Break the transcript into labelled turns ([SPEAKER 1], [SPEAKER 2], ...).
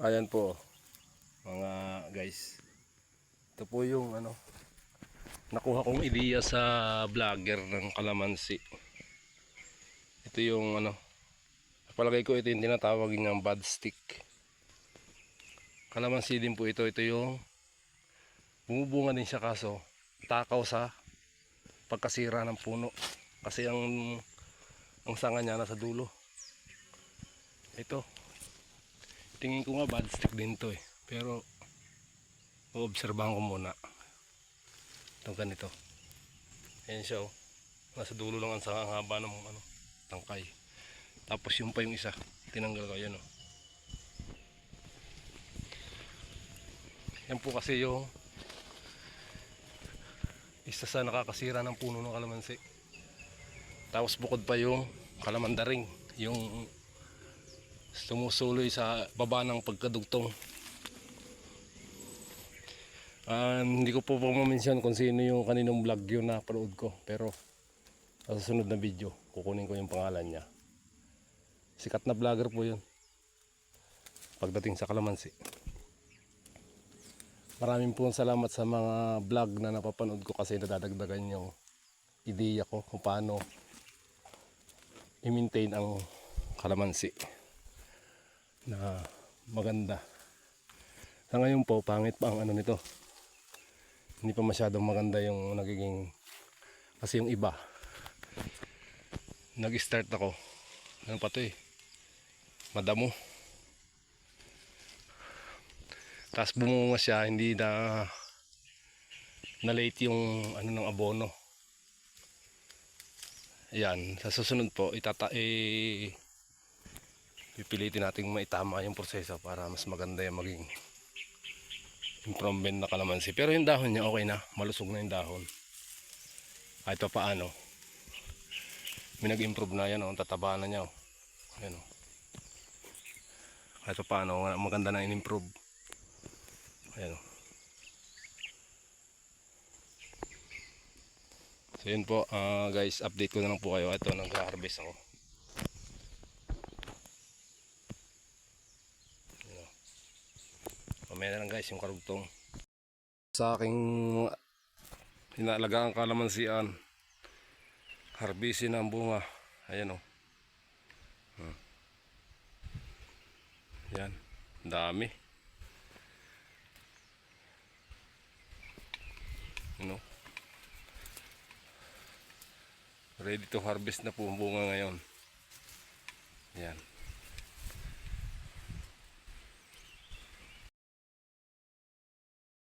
[SPEAKER 1] Ayan po mga guys. Ito po yung nakuha kong ideya sa vlogger ng kalamansi. Ito yung palagay ko ito yung tinatawag ng bud stick. Kalamansi din po ito. Ito yung bumubunga din siya, kaso takaw sa pagkasira ng puno. Kasi ang sanga niya nasa dulo. Ito, tingin ko nga bud stick din to eh. Pero oobserbahan ko muna. Itong ganito. Ayan siya oh. Nasa dulo lang ang sanga, ang haba ng tangkay. Tapos yung pa yung isa, tinanggal ko yan oh. Yan po kasi yung isa sa nakakasira ng puno ng kalamansi. Tapos bukod pa yung kalamandaring, yung sumusuloy sa baba ng pagkadugtong. Hindi ko po ma-mention kung sino yung kaninong vlog yun na panood ko, pero sa susunod na video kukunin ko yung pangalan niya. Sikat na vlogger po yun pagdating sa kalamansi. Maraming po salamat sa mga vlog na napapanood ko, kasi nadadagdagan yung ideya ko kung paano i-maintain ang kalamansi na maganda. Sa ngayon po pangit pa ang nito. Hindi pa masyadong maganda yung nagiging, kasi yung iba nag-start ako pa to eh, madamo, tapos bumunga siya, hindi na late yung ng abono. Yan, sa susunod po pipilitin nating maitama yung proseso para mas maganda yung maging improvement na kalamansi. Pero yung dahon niya okay na, malusog na yung dahon. Kahit pa paano may nag-improve na yan oh, tataba na niya oh. Ayan oh. Kahit pa paano maganda na in-improve. Ayan oh. So yun po guys, update ko na lang po kayo. Ito, nag-harvest ako. Ayan oh. Mamaya na lang guys yung karugtong. Sa aking inaalagaan kalamansian, harbisin ang bunga. Ayan oh. Yan, dami. Ready to harvest na po ang bunga ngayon. Yan.